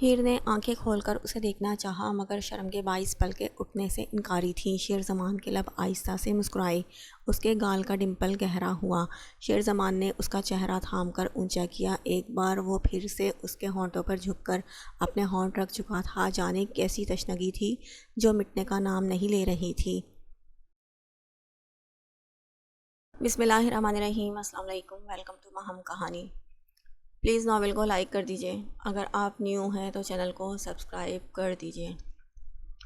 ہیر نے آنکھیں کھول کر اسے دیکھنا چاہا مگر شرم کے باعث پل کے اٹھنے سے انکاری تھیں۔ شیر زمان کے لب آہستہ سے مسکرائے، اس کے گال کا ڈمپل گہرا ہوا۔ شیر زمان نے اس کا چہرہ تھام کر اونچا کیا۔ ایک بار وہ پھر سے اس کے ہونٹوں پر جھک کر اپنے ہونٹ رکھ چکا تھا۔ جانے کیسی تشنگی تھی جو مٹنے کا نام نہیں لے رہی تھی۔ بسم اللہ الرحمن الرحیم۔ السلام علیکم، ویلکم ٹو ماہم کہانی۔ پلیز ناول کو لائک کر دیجئے، اگر آپ نیو ہیں تو چینل کو سبسکرائب کر دیجئے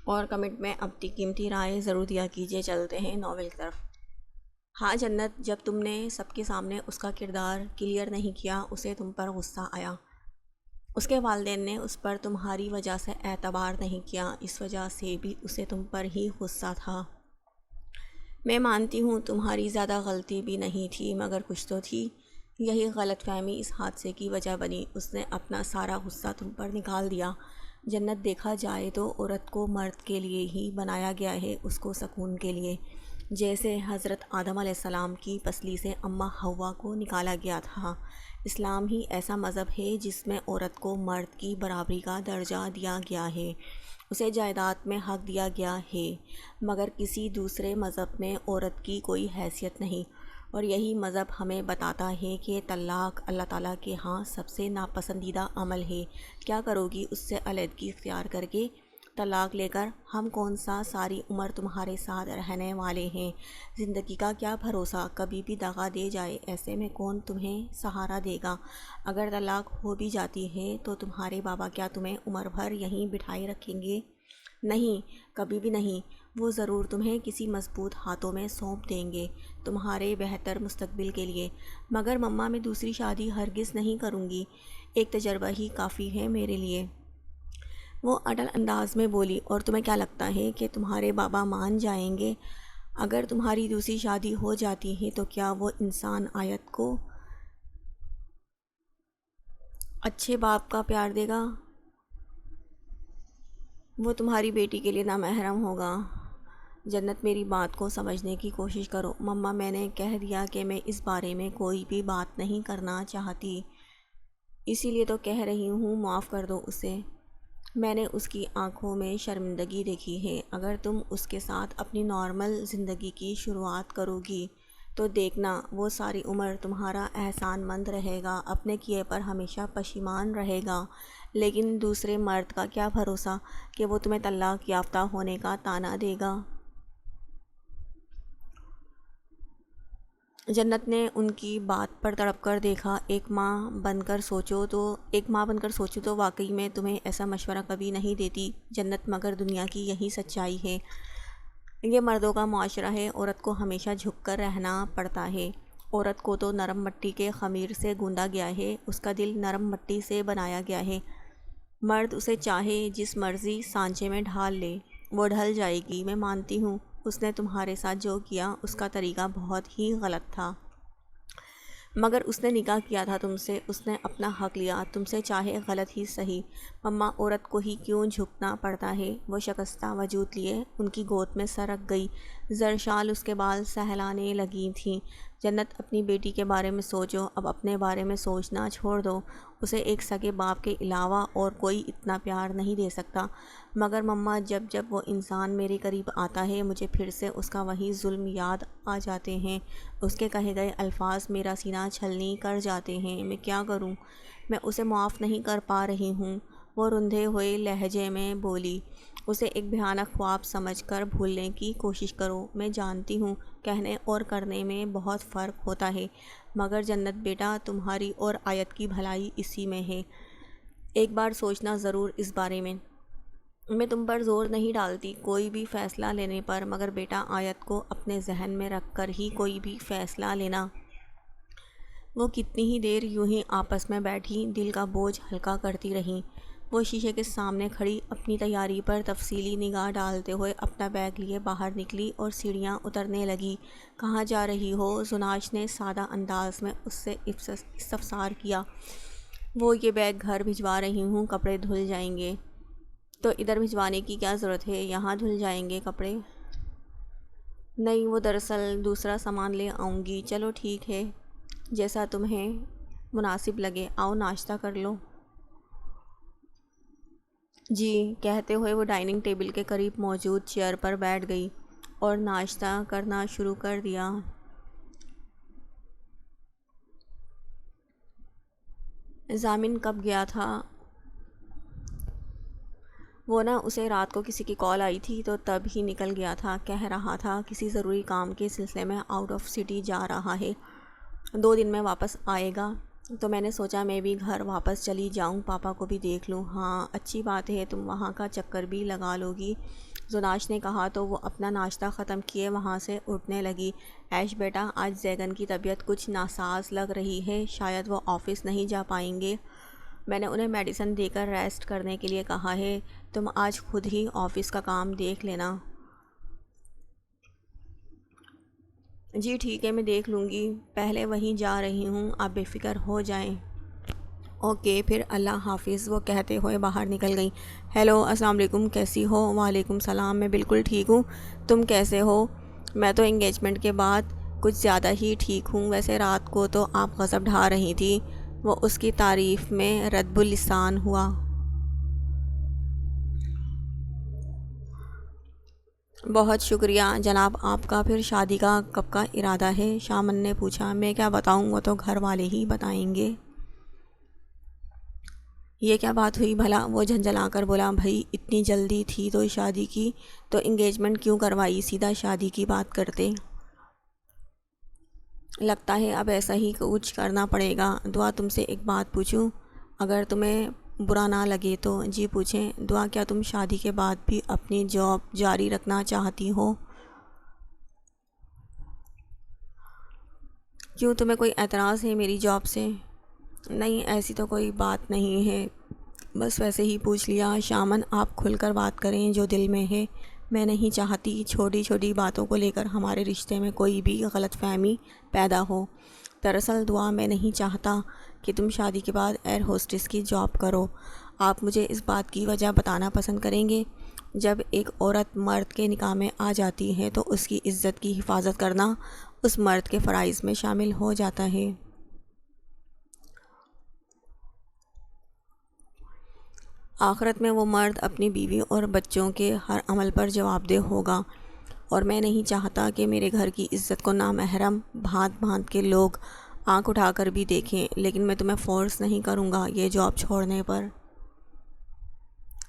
اور کمنٹ میں اپنی قیمتی رائے ضرور دیا کیجئے۔ چلتے ہیں ناول کی طرف۔ ہاں جنت، جب تم نے سب کے سامنے اس کا کردار کلیئر نہیں کیا، اسے تم پر غصہ آیا۔ اس کے والدین نے اس پر تمہاری وجہ سے اعتبار نہیں کیا، اس وجہ سے بھی اسے تم پر ہی غصہ تھا۔ میں مانتی ہوں تمہاری زیادہ غلطی بھی نہیں تھی، مگر کچھ تو تھی۔ یہی غلط فہمی اس حادثے کی وجہ بنی۔ اس نے اپنا سارا غصہ تم پر نکال دیا۔ جنت، دیکھا جائے تو عورت کو مرد کے لیے ہی بنایا گیا ہے، اس کو سکون کے لیے، جیسے حضرت آدم علیہ السلام کی پسلی سے اماں حوا کو نکالا گیا تھا۔ اسلام ہی ایسا مذہب ہے جس میں عورت کو مرد کی برابری کا درجہ دیا گیا ہے، اسے جائیداد میں حق دیا گیا ہے، مگر کسی دوسرے مذہب میں عورت کی کوئی حیثیت نہیں۔ اور یہی مذہب ہمیں بتاتا ہے کہ طلاق اللہ تعالیٰ کے ہاں سب سے ناپسندیدہ عمل ہے۔ کیا کرو گی اس سے علیحدگی اختیار کر کے؟ طلاق لے کر ہم کون سا ساری عمر تمہارے ساتھ رہنے والے ہیں؟ زندگی کا کیا بھروسہ، کبھی بھی دغا دے جائے، ایسے میں کون تمہیں سہارا دے گا؟ اگر طلاق ہو بھی جاتی ہے تو تمہارے بابا کیا تمہیں عمر بھر یہیں بٹھائے رکھیں گے؟ نہیں، کبھی بھی نہیں۔ وہ ضرور تمہیں کسی مضبوط ہاتھوں میں سونپ دیں گے، تمہارے بہتر مستقبل کے لیے۔ مگر مما، میں دوسری شادی ہرگز نہیں کروں گی، ایک تجربہ ہی کافی ہے میرے لیے، وہ اٹل انداز میں بولی۔ اور تمہیں کیا لگتا ہے کہ تمہارے بابا مان جائیں گے؟ اگر تمہاری دوسری شادی ہو جاتی ہے تو کیا وہ انسان آیت کو اچھے باپ کا پیار دے گا؟ وہ تمہاری بیٹی کے لیے نامحرم ہوگا۔ جنت، میری بات کو سمجھنے کی کوشش کرو۔ مما، میں نے کہہ دیا کہ میں اس بارے میں کوئی بھی بات نہیں کرنا چاہتی، اسی لیے تو کہہ رہی ہوں، معاف کر دو اسے۔ میں نے اس کی آنکھوں میں شرمندگی دیکھی ہے۔ اگر تم اس کے ساتھ اپنی نارمل زندگی کی شروعات کرو گی تو دیکھنا وہ ساری عمر تمہارا احسان مند رہے گا، اپنے کیے پر ہمیشہ پشیمان رہے گا۔ لیکن دوسرے مرد کا کیا بھروسہ کہ وہ تمہیں طلاق یافتہ ہونے کا طعنہ دے گا؟ جنت نے ان کی بات پر تڑپ کر دیکھا۔ ایک ماں بن کر سوچو تو واقعی میں تمہیں ایسا مشورہ کبھی نہیں دیتی جنت، مگر دنیا کی یہی سچائی ہے۔ یہ مردوں کا معاشرہ ہے، عورت کو ہمیشہ جھک کر رہنا پڑتا ہے۔ عورت کو تو نرم مٹی کے خمیر سے گوندا گیا ہے، اس کا دل نرم مٹی سے بنایا گیا ہے۔ مرد اسے چاہے جس مرضی سانچے میں ڈھال لے، وہ ڈھل جائے گی۔ میں مانتی ہوں اس نے تمہارے ساتھ جو کیا اس کا طریقہ بہت ہی غلط تھا، مگر اس نے نکاح کیا تھا تم سے، اس نے اپنا حق لیا تم سے، چاہے غلط ہی صحیح۔ مما، عورت کو ہی کیوں جھکنا پڑتا ہے؟ وہ شکستہ وجود لیے ان کی گود میں سرک گئی، زر شال اس کے بال سہلانے لگی تھیں۔ جنت، اپنی بیٹی کے بارے میں سوچو، اب اپنے بارے میں سوچنا چھوڑ دو۔ اسے ایک سگے باپ کے علاوہ اور کوئی اتنا پیار نہیں دے سکتا۔ مگر مما، جب جب وہ انسان میرے قریب آتا ہے مجھے پھر سے اس کا وہی ظلم یاد آ جاتے ہیں، اس کے کہے گئے الفاظ میرا سینہ چھلنی کر جاتے ہیں۔ میں کیا کروں؟ میں اسے معاف نہیں کر پا رہی ہوں، وہ رندھے ہوئے لہجے میں بولی۔ اسے ایک بھیانک خواب سمجھ کر بھولنے کی کوشش کرو۔ میں جانتی ہوں کہنے اور کرنے میں بہت فرق ہوتا ہے، مگر جنت بیٹا، تمہاری اور آیت کی بھلائی اسی میں ہے، ایک بار سوچنا ضرور اس بارے میں۔ میں تم پر زور نہیں ڈالتی کوئی بھی فیصلہ لینے پر، مگر بیٹا آیت کو اپنے ذہن میں رکھ کر ہی کوئی بھی فیصلہ لینا۔ وہ کتنی ہی دیر یوں ہی آپس میں بیٹھی دل کا بوجھ ہلکا کرتی رہیں۔ وہ شیشے کے سامنے کھڑی اپنی تیاری پر تفصیلی نگاہ ڈالتے ہوئے اپنا بیگ لیے باہر نکلی اور سیڑھیاں اترنے لگی۔ کہاں جا رہی ہو؟ زناش نے سادہ انداز میں اس سے استفسار کیا۔ وہ یہ بیگ گھر بھجوا رہی ہوں، کپڑے دھل جائیں گے۔ تو ادھر بھجوانے کی کیا ضرورت ہے، یہاں دھل جائیں گے کپڑے۔ نہیں، وہ دراصل دوسرا سامان لے آؤں گی۔ چلو ٹھیک ہے، جیسا تمہیں مناسب لگے، آؤ ناشتہ کر لو۔ جی کہتے ہوئے وہ ڈائننگ ٹیبل کے قریب موجود چیئر پر بیٹھ گئی اور ناشتہ کرنا شروع کر دیا۔ ضامن کب گیا تھا؟ وہ اسے رات کو کسی کی کال آئی تھی تو تب ہی نکل گیا تھا۔ کہہ رہا تھا کسی ضروری کام کے سلسلے میں آؤٹ آف سٹی جا رہا ہے، 2 دن میں واپس آئے گا، تو میں نے سوچا میں بھی گھر واپس چلی جاؤں، پاپا کو بھی دیکھ لوں۔ ہاں اچھی بات ہے، تم وہاں کا چکر بھی لگا لو گی، زناش نے کہا تو وہ اپنا ناشتہ ختم کیے وہاں سے اٹھنے لگی۔ ایش بیٹا، آج زیگن کی طبیعت کچھ ناساز لگ رہی ہے، شاید وہ آفس نہیں جا پائیں گے، میں نے انہیں میڈیسن دے کر ریسٹ کرنے کے لیے کہا ہے، تم آج خود ہی آفس کا کام دیکھ لینا۔ جی ٹھیک ہے، میں دیکھ لوں گی، پہلے وہیں جا رہی ہوں، آپ بے فکر ہو جائیں۔ اوکے پھر اللہ حافظ، وہ کہتے ہوئے باہر نکل گئیں۔ ہیلو السلام علیکم، کیسی ہو؟ وعلیکم السلام، میں بالکل ٹھیک ہوں، تم کیسے ہو؟ میں تو انگیجمنٹ کے بعد کچھ زیادہ ہی ٹھیک ہوں، ویسے رات کو تو آپ غضب ڈھا رہی تھی۔ وہ اس کی تعریف میں ردب اللسان ہوا۔ بہت شکریہ جناب آپ کا، پھر شادی کا کب کا ارادہ ہے؟ شامن نے پوچھا۔ میں کیا بتاؤں، وہ تو گھر والے ہی بتائیں گے۔ یہ کیا بات ہوئی بھلا؟ وہ جھنجھلا کر بولا۔ بھئی اتنی جلدی تھی تو شادی کی، تو انگیجمنٹ کیوں کروائی، سیدھا شادی کی بات کرتے۔ لگتا ہے اب ایسا ہی کچھ کرنا پڑے گا۔ دعا تم سے ایک بات پوچھوں، اگر تمہیں برا نہ لگے تو؟ جی پوچھیں۔ دعا کیا تم شادی کے بعد بھی اپنی جاب جاری رکھنا چاہتی ہو؟ کیوں، تمہیں کوئی اعتراض ہے میری جاب سے؟ نہیں ایسی تو کوئی بات نہیں ہے، بس ویسے ہی پوچھ لیا۔ شامن آپ کھل کر بات کریں جو دل میں ہے، میں نہیں چاہتی چھوٹی چھوٹی باتوں کو لے کر ہمارے رشتے میں کوئی بھی غلط فہمی پیدا ہو۔ دراصل دعا میں نہیں چاہتا کہ تم شادی کے بعد ایئر ہوسٹس کی جاب کرو۔ آپ مجھے اس بات کی وجہ بتانا پسند کریں گے؟ جب ایک عورت مرد کے نکاح میں آ جاتی ہے تو اس کی عزت کی حفاظت کرنا اس مرد کے فرائض میں شامل ہو جاتا ہے۔ آخرت میں وہ مرد اپنی بیوی اور بچوں کے ہر عمل پر جواب دہ ہوگا، اور میں نہیں چاہتا کہ میرے گھر کی عزت کو نامحرم بھانت بھانت کے لوگ آنکھ اٹھا کر بھی دیکھیں، لیکن میں تمہیں فورس نہیں کروں گا یہ جاب چھوڑنے پر۔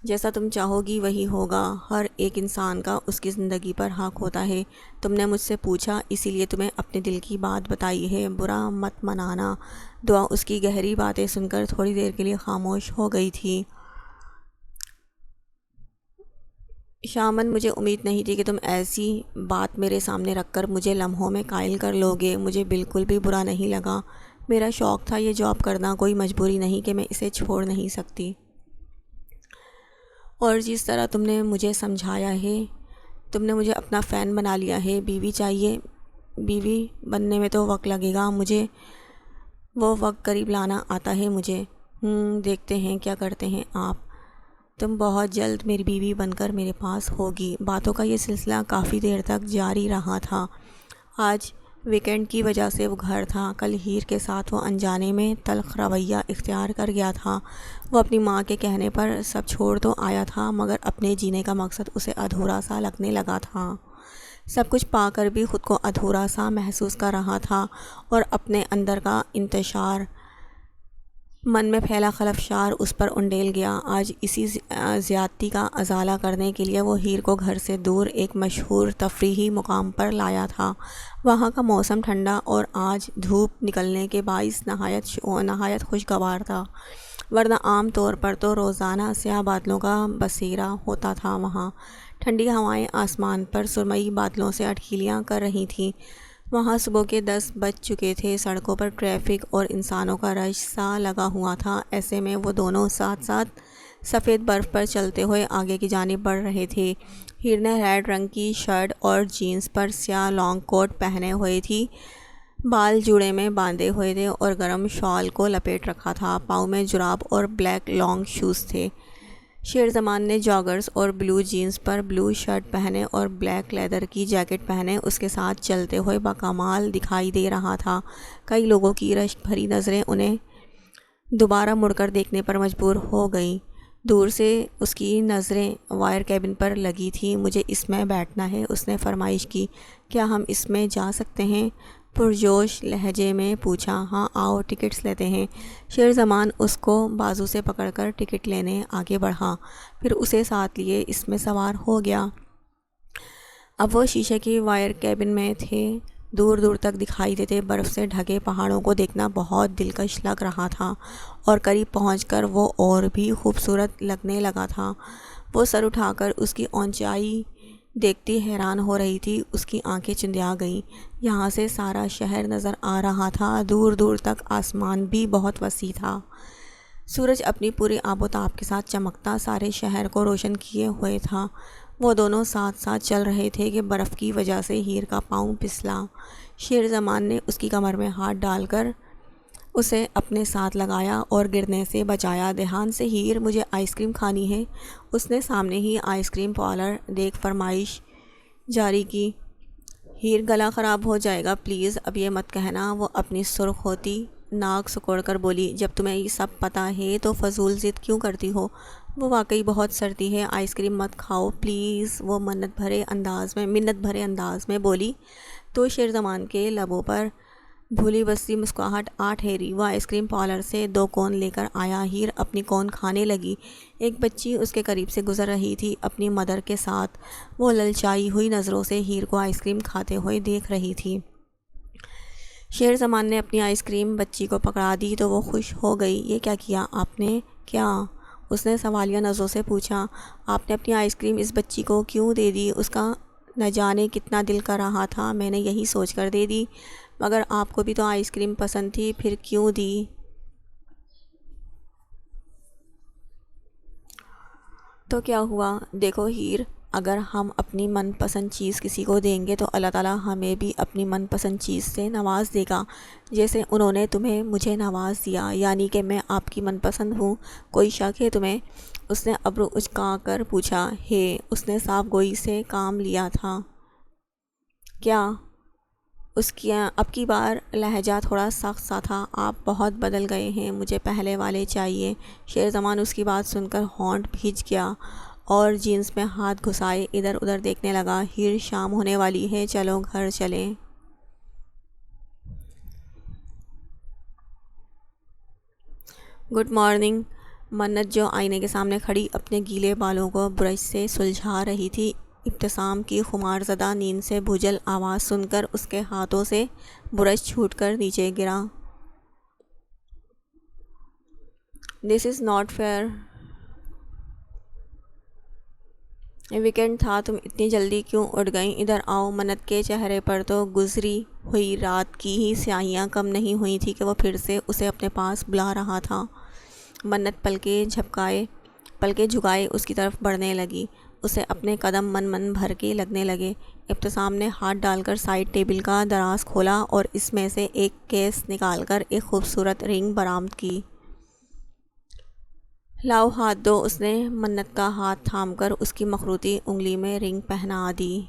جیسا تم چاہو گی وہی ہوگا، ہر ایک انسان کا اس کی زندگی پر حق ہوتا ہے۔ تم نے مجھ سے پوچھا اسی لیے تمہیں اپنے دل کی بات بتائی ہے، برا مت منانا۔ دعا اس کی گہری باتیں سن کر تھوڑی دیر کے لیے خاموش ہو گئی تھی۔ شامن، مجھے امید نہیں تھی کہ تم ایسی بات میرے سامنے رکھ کر مجھے لمحوں میں قائل کر لو گے۔ مجھے بالکل بھی برا نہیں لگا، میرا شوق تھا یہ جاب کرنا، کوئی مجبوری نہیں کہ میں اسے چھوڑ نہیں سکتی۔ اور جس طرح تم نے مجھے سمجھایا ہے، تم نے مجھے اپنا فین بنا لیا ہے۔ بیوی چاہیے، بیوی بننے میں تو وقت لگے گا، مجھے وہ وقت قریب لانا آتا ہے مجھے۔ دیکھتے ہیں کیا کرتے ہیں آپ۔ تم بہت جلد میری بیوی بن کر میرے پاس ہوگی۔ باتوں کا یہ سلسلہ کافی دیر تک جاری رہا تھا۔ آج ویکنڈ کی وجہ سے وہ گھر تھا، کل ہیر کے ساتھ وہ انجانے میں تلخ رویہ اختیار کر گیا تھا۔ وہ اپنی ماں کے کہنے پر سب چھوڑ تو آیا تھا، مگر اپنے جینے کا مقصد اسے ادھورا سا لگنے لگا تھا۔ سب کچھ پا کر بھی خود کو ادھورا سا محسوس کر رہا تھا، اور اپنے اندر کا انتشار، من میں پھیلا خلفشار اس پر انڈیل گیا۔ آج اسی زیادتی کا ازالہ کرنے کے لیے وہ ہیر کو گھر سے دور ایک مشہور تفریحی مقام پر لایا تھا۔ وہاں کا موسم ٹھنڈا اور آج دھوپ نکلنے کے باعث نہایت خوشگوار تھا، ورنہ عام طور پر تو روزانہ سیاہ بادلوں کا بسیرا ہوتا تھا وہاں۔ ٹھنڈی ہوائیں آسمان پر سرمئی بادلوں سے اٹکیلیاں کر رہی تھیں۔ وہاں صبح کے 10 بج چکے تھے، سڑکوں پر ٹریفک اور انسانوں کا رش سا لگا ہوا تھا۔ ایسے میں وہ دونوں ساتھ ساتھ سفید برف پر چلتے ہوئے آگے کی جانب بڑھ رہے تھے۔ ہیر نے ریڈ رنگ کی شرٹ اور جینس پر سیاہ لانگ کوٹ پہنے ہوئے تھی، بال جوڑے میں باندھے ہوئے تھے اور گرم شال کو لپیٹ رکھا تھا۔ پاؤں میں جراب اور بلیک لانگ شوز تھے۔ شیرزمان نے جاگرز اور بلو جینس پر بلو شرٹ پہنے اور بلیک لیدر کی جیکٹ پہنے اس کے ساتھ چلتے ہوئے بکمال دکھائی دے رہا تھا۔ کئی لوگوں کی رشک بھری نظریں انہیں دوبارہ مڑ کر دیکھنے پر مجبور ہو گئیں۔ دور سے اس کی نظریں وائر کیبن پر لگی تھیں۔ مجھے اس میں بیٹھنا ہے، اس نے فرمائش کی۔ کیا ہم اس میں جا سکتے ہیں؟ پرجوش لہجے میں پوچھا۔ ہاں آؤ، ٹکٹس لیتے ہیں۔ شیرزمان اس کو بازو سے پکڑ کر ٹکٹ لینے آگے بڑھا، پھر اسے ساتھ لیے اس میں سوار ہو گیا۔ اب وہ شیشے کی وائر کیبن میں تھے۔ دور دور تک دکھائی دیتے برف سے ڈھکے پہاڑوں کو دیکھنا بہت دلکش لگ رہا تھا، اور قریب پہنچ کر وہ اور بھی خوبصورت لگنے لگا تھا۔ وہ سر اٹھا کر اس کی اونچائی دیکھتی حیران ہو رہی تھی۔ اس کی آنکھیں چندیا گئیں۔ یہاں سے سارا شہر نظر آ رہا تھا، دور دور تک آسمان بھی بہت وسیع تھا۔ سورج اپنی پوری آب و تاب کے ساتھ چمکتا سارے شہر کو روشن کیے ہوئے تھا۔ وہ دونوں ساتھ ساتھ چل رہے تھے کہ برف کی وجہ سے ہیر کا پاؤں پھسلا۔ شیرزمان نے اس کی کمر میں ہاتھ ڈال کر اسے اپنے ساتھ لگایا اور گرنے سے بچایا۔ دھیان سے ہیر، مجھے آئس کریم کھانی ہے۔ اس نے سامنے ہی آئس کریم پارلر دیکھ فرمائش جاری کی۔ ہیر، گلا خراب ہو جائے گا، پلیز اب یہ مت کہنا۔ وہ اپنی سرخ ہوتی ناک سکوڑ کر بولی۔ جب تمہیں یہ سب پتہ ہے تو فضول ضد کیوں کرتی ہو؟ وہ واقعی بہت سردی ہے، آئس کریم مت کھاؤ پلیز، وہ منت بھرے انداز میں بولی تو شیرزمان کے لبوں پر بھولی بسی مسکراہٹ آ ٹھہری۔ وہ آئس کریم پارلر سے 2 کون لے کر آیا۔ ہیر اپنی کون کھانے لگی۔ ایک بچی اس کے قریب سے گزر رہی تھی اپنی مدر کے ساتھ۔ وہ للچائی ہوئی نظروں سے ہیر کو آئس کریم کھاتے ہوئے دیکھ رہی تھی۔ شیرزمان نے اپنی آئس کریم بچی کو پکڑا دی تو وہ خوش ہو گئی۔ یہ کیا کیا آپ نے؟ کیا؟ اس نے سوالیہ نظروں سے پوچھا۔ آپ نے اپنی آئس کریم اس بچی کو کیوں دے دی؟ اس کا نہ جانے کتنا دل کر رہا تھا، میں نے یہی سوچ کر دے دی۔ مگر آپ کو بھی تو آئس کریم پسند تھی، پھر کیوں دی؟ تو کیا ہوا؟ دیکھو ہیر، اگر ہم اپنی من پسند چیز کسی کو دیں گے تو اللہ تعالیٰ ہمیں بھی اپنی من پسند چیز سے نواز دے گا، جیسے انہوں نے تمہیں مجھے نواز دیا، یعنی کہ میں آپ کی من پسند ہوں۔ کوئی شک ہے تمہیں؟ اس نے ابرو اچکا کر پوچھا۔ ہے، اس نے صاف گوئی سے کام لیا تھا۔ کیا؟ اس کی اب کی بار لہجہ تھوڑا سخت سا تھا۔ آپ بہت بدل گئے ہیں، مجھے پہلے والے چاہیے۔ شیرزمان اس کی بات سن کر ہونٹ بھیج گیا اور جینس میں ہاتھ گھسائے ادھر ادھر دیکھنے لگا۔ ہیر، شام ہونے والی ہے، چلو گھر چلیں۔ Good morning. منت جو آئینے کے سامنے کھڑی اپنے گیلے بالوں کو برش سے سلجھا رہی تھی، ابتسام کی خمار زدہ نیند سے بھوجل آواز سن کر اس کے ہاتھوں سے برش چھوٹ کر نیچے گرا۔ دس از ناٹ فیئر، ویکنڈ تھا، تم اتنی جلدی کیوں اٹھ گئیں؟ ادھر آؤ۔ منت کے چہرے پر تو گزری ہوئی رات کی ہی سیاہیاں کم نہیں ہوئی تھی کہ وہ پھر سے اسے اپنے پاس بلا رہا تھا۔ منت پلکیں جھکائے اس کی طرف بڑھنے لگی۔ اسے اپنے قدم من بھر کے لگنے لگے۔ ابتسام نے ہاتھ ڈال کر سائڈ ٹیبل کا دراز کھولا اور اس میں سے ایک کیس نکال کر ایک خوبصورت رنگ برآمد کی۔ لاؤ ہاتھ دو۔ اس نے منت کا ہاتھ تھام کر اس کی مخروطی انگلی میں رنگ پہنا دی۔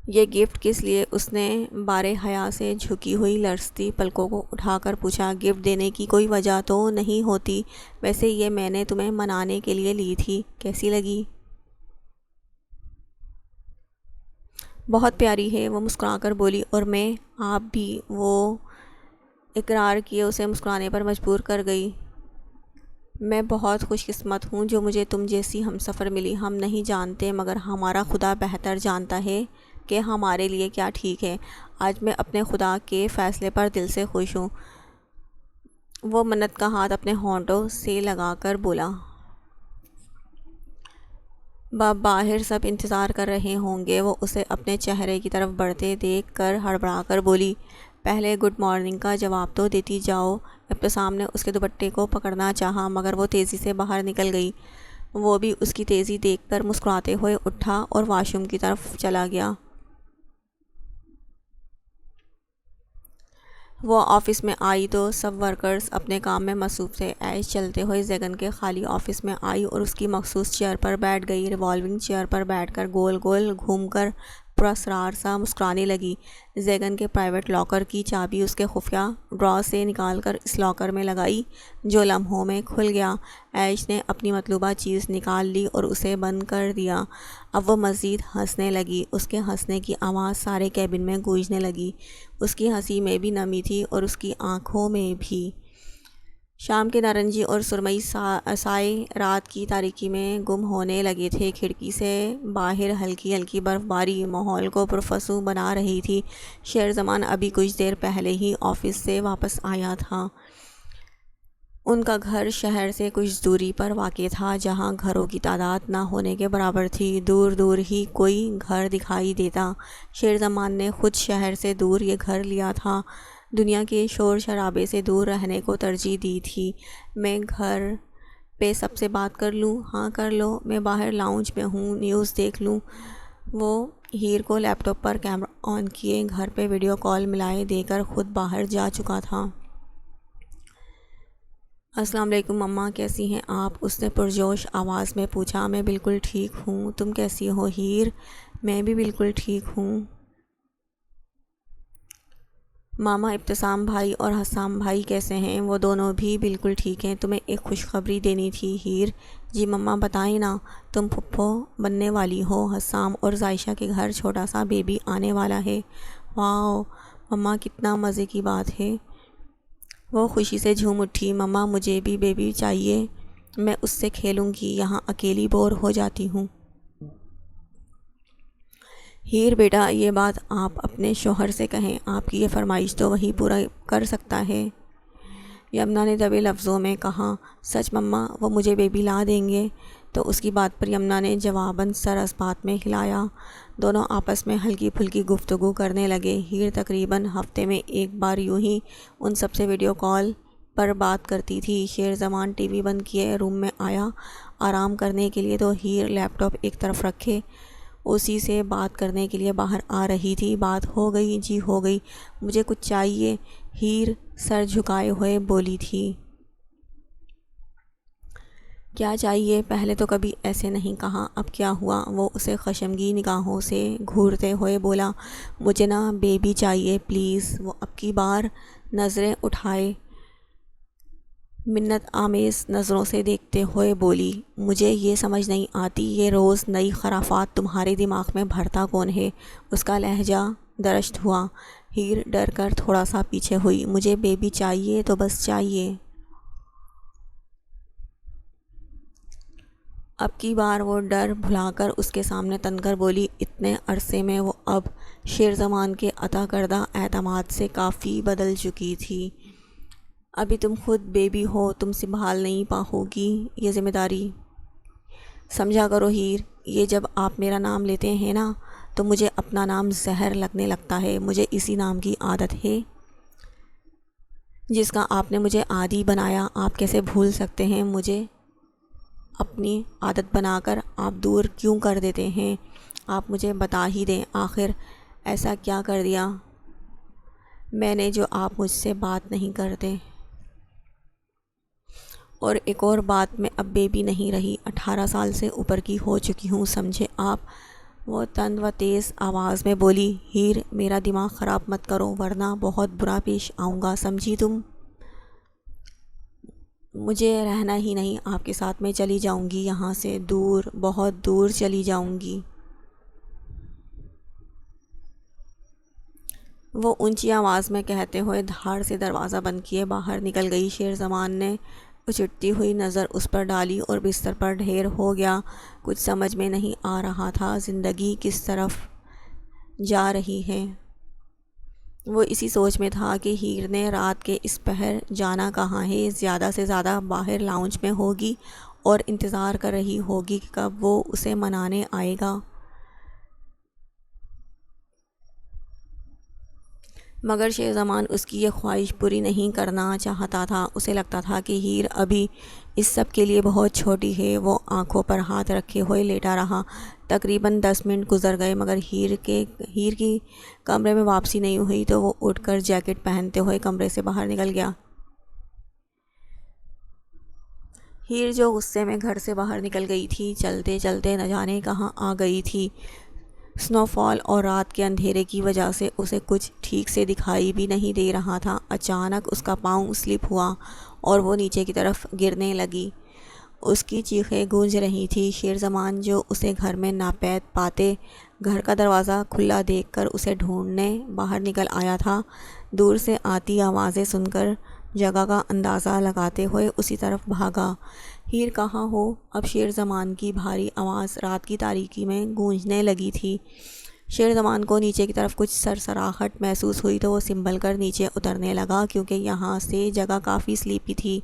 یہ گفٹ کس لیے؟ اس نے بارے حیا سے جھکی ہوئی لرزتی پلکوں کو اٹھا کر پوچھا۔ گفٹ دینے کی کوئی وجہ تو نہیں ہوتی، ویسے یہ میں نے تمہیں منانے کے لیے لی تھی، کیسی لگی؟ بہت پیاری ہے، وہ مسکرا کر بولی۔ اور میں؟ آپ بھی، وہ اقرار کیے اسے مسکرانے پر مجبور کر گئی۔ میں بہت خوش قسمت ہوں جو مجھے تم جیسی ہمسفر ملی۔ ہم نہیں جانتے مگر ہمارا خدا بہتر جانتا ہے کہ ہمارے لیے کیا ٹھیک ہے۔ آج میں اپنے خدا کے فیصلے پر دل سے خوش ہوں۔ وہ منت کا ہاتھ اپنے ہونٹوں سے لگا کر بولا۔ باہر سب انتظار کر رہے ہوں گے۔ وہ اسے اپنے چہرے کی طرف بڑھتے دیکھ کر ہڑبڑا کر بولی۔ پہلے گڈ مارننگ کا جواب تو دیتی جاؤ۔ ابتسام نے اس کے دوپٹے کو پکڑنا چاہا مگر وہ تیزی سے باہر نکل گئی۔ وہ بھی اس کی تیزی دیکھ کر مسکراتے ہوئے اٹھا اور واش روم کی طرف چلا گیا۔ وہ آفس میں آئی تو سب ورکرز اپنے کام میں مصروف تھے۔ ایش چلتے ہوئے زیگن کے خالی آفس میں آئی اور اس کی مخصوص چیئر پر بیٹھ گئی۔ ریوالونگ چیئر پر بیٹھ کر گول گول گھوم کر پراسرار سا مسکرانے لگی۔ زیگن کے پرائیویٹ لاکر کی چابی اس کے خفیہ ڈرا سے نکال کر اس لاکر میں لگائی جو لمحوں میں کھل گیا۔ ایش نے اپنی مطلوبہ چیز نکال لی اور اسے بند کر دیا۔ اب وہ مزید ہنسنے لگی۔ اس کے ہنسنے کی آواز سارے کیبن میں گونجنے لگی۔ اس کی ہنسی میں بھی نمی تھی اور اس کی آنکھوں میں بھی۔ شام کے نارنجی اور سرمئی سائے رات کی تاریکی میں گم ہونے لگے تھے۔ کھڑکی سے باہر ہلکی ہلکی برف باری ماحول کو پرفسوں بنا رہی تھی۔ شیرزمان ابھی کچھ دیر پہلے ہی آفس سے واپس آیا تھا۔ ان کا گھر شہر سے کچھ دوری پر واقع تھا، جہاں گھروں کی تعداد نہ ہونے کے برابر تھی۔ دور دور ہی کوئی گھر دکھائی دیتا۔ شیرزمان نے خود شہر سے دور یہ گھر لیا تھا۔ دنیا کے شور شرابے سے دور رہنے کو ترجیح دی تھی۔ میں گھر پہ سب سے بات کر لوں؟ ہاں کر لو، میں باہر لاؤنج میں ہوں، نیوز دیکھ لوں۔ وہ ہیر کو لیپ ٹاپ پر کیمرہ آن کیے گھر پہ ویڈیو کال ملائے دے کر خود باہر جا چکا تھا۔ السلام علیکم مما، کیسی ہیں آپ؟ اس نے پرجوش آواز میں پوچھا۔ میں بالکل ٹھیک ہوں، تم کیسی ہو ہیر؟ میں بھی بالکل ٹھیک ہوں ماما۔ ابتسام بھائی اور حسام بھائی کیسے ہیں؟ وہ دونوں بھی بالکل ٹھیک ہیں۔ تمہیں ایک خوشخبری دینی تھی ہیر۔ جی مما بتائیں نا، تم پھپھو بننے والی ہو۔ حسام اور عائشہ کے گھر چھوٹا سا بیبی آنے والا ہے۔ واو مما، کتنا مزے کی بات ہے۔ وہ خوشی سے جھوم اٹھی۔ مما مجھے بھی بیبی چاہیے، میں اس سے کھیلوں گی، یہاں اکیلی بور ہو جاتی ہوں۔ ہیر بیٹا، یہ بات آپ اپنے شوہر سے کہیں، آپ کی یہ فرمائش تو وہی پورا کر سکتا ہے، یمنا نے دبے لفظوں میں کہا۔ سچ مما، وہ مجھے بیبی لا دیں گے؟ تو اس کی بات پر یمنا نے جواباً سر اس بات میں ہلایا۔ دونوں آپس میں ہلکی پھلکی گفتگو کرنے لگے۔ ہیر تقریباً ہفتے میں ایک بار یوں ہی ان سب سے ویڈیو کال پر بات کرتی تھی۔ شیرزمان ٹی وی بند کیے روم میں آیا آرام کرنے کے لیے، تو ہیر لیپ ٹاپ ایک طرف رکھے اسی سے بات کرنے کے لیے باہر آ رہی تھی۔ بات ہو گئی جی ہو گئی، مجھے کچھ چاہیے، ہیر سر جھکائے ہوئے بولی تھی۔ کیا چاہیے؟ پہلے تو کبھی ایسے نہیں کہا، اب کیا ہوا؟ وہ اسے خشمگین نگاہوں سے گھورتے ہوئے بولا۔ مجھے نا بیبی چاہیے پلیز۔ وہ اب کی بار نظریں اٹھائے منت آمیز نظروں سے دیکھتے ہوئے بولی۔ مجھے یہ سمجھ نہیں آتی، یہ روز نئی خرافات تمہارے دماغ میں بھرتا کون ہے؟ اس کا لہجہ درشت ہوا۔ ہیر ڈر کر تھوڑا سا پیچھے ہوئی۔ مجھے بیبی چاہیے تو بس چاہیے۔ اب کی بار وہ ڈر بھلا کر اس کے سامنے تن کر بولی۔ اتنے عرصے میں وہ اب شیرزمان کے عطا کردہ اعتماد سے کافی بدل چکی تھی۔ ابھی تم خود بیبی ہو، تم سنبھال نہیں پاؤ گی یہ ذمہ داری۔ سمجھا کرو ہیر، یہ جب آپ میرا نام لیتے ہیں نا تو مجھے اپنا نام زہر لگنے لگتا ہے۔ مجھے اسی نام کی عادت ہے جس کا آپ نے مجھے عادی بنایا۔ آپ کیسے بھول سکتے ہیں مجھے؟ اپنی عادت بنا کر آپ دور کیوں کر دیتے ہیں؟ آپ مجھے بتا ہی دیں، آخر ایسا کیا کر دیا میں نے جو آپ مجھ سے بات نہیں کرتے؟ اور ایک اور بات، میں اب بیبی نہیں رہی، 18 سال سے اوپر کی ہو چکی ہوں، سمجھے آپ؟ وہ تند و تیز آواز میں بولی۔ ہیر میرا دماغ خراب مت کرو ورنہ بہت برا پیش آؤں گا، سمجھی تم؟ مجھے رہنا ہی نہیں آپ کے ساتھ، میں چلی جاؤں گی یہاں سے، دور، بہت دور چلی جاؤں گی۔ وہ اونچی آواز میں کہتے ہوئے دھاڑ سے دروازہ بند کیے باہر نکل گئی۔ شیرزمان نے اچٹتی ہوئی نظر اس پر ڈالی اور بستر پر ڈھیر ہو گیا۔ کچھ سمجھ میں نہیں آ رہا تھا، زندگی کس طرف جا رہی ہے۔ وہ اسی سوچ میں تھا کہ ہیر نے رات کے اس پہر جانا کہاں ہے۔ زیادہ سے زیادہ باہر لاؤنج میں ہوگی اور انتظار کر رہی ہوگی کہ کب وہ اسے منانے آئے گا۔ مگر شیرزمان اس کی یہ خواہش پوری نہیں کرنا چاہتا تھا۔ اسے لگتا تھا کہ ہیر ابھی اس سب کے لیے بہت چھوٹی ہے۔ وہ آنکھوں پر ہاتھ رکھے ہوئے لیٹا رہا۔ تقریباً 10 منٹ گزر گئے مگر ہیر کی کمرے میں واپسی نہیں ہوئی، تو وہ اٹھ کر جیکٹ پہنتے ہوئے کمرے سے باہر نکل گیا۔ ہیر جو غصے میں گھر سے باہر نکل گئی تھی، چلتے چلتے نہ جانے کہاں آ گئی تھی۔ سنو فال اور رات کے اندھیرے کی وجہ سے اسے کچھ ٹھیک سے دکھائی بھی نہیں دے رہا تھا۔ اچانک اس کا پاؤں سلپ ہوا اور وہ نیچے کی طرف گرنے لگی۔ اس کی چیخیں گونج رہی تھی۔ شیر زمان جو اسے گھر میں ناپید پاتے گھر کا دروازہ کھلا دیکھ کر اسے ڈھونڈنے باہر نکل آیا تھا، دور سے آتی آوازیں سن کر جگہ کا اندازہ لگاتے ہوئے اسی طرف بھاگا۔ ہیر کہاں ہو؟ اب شیر زمان کی بھاری آواز رات کی تاریکی میں گونجنے لگی تھی۔ شیر زمان کو نیچے کی طرف کچھ سرسراہٹ محسوس ہوئی تو وہ سنبھل کر نیچے اترنے لگا، کیونکہ یہاں سے جگہ کافی سلیپی تھی۔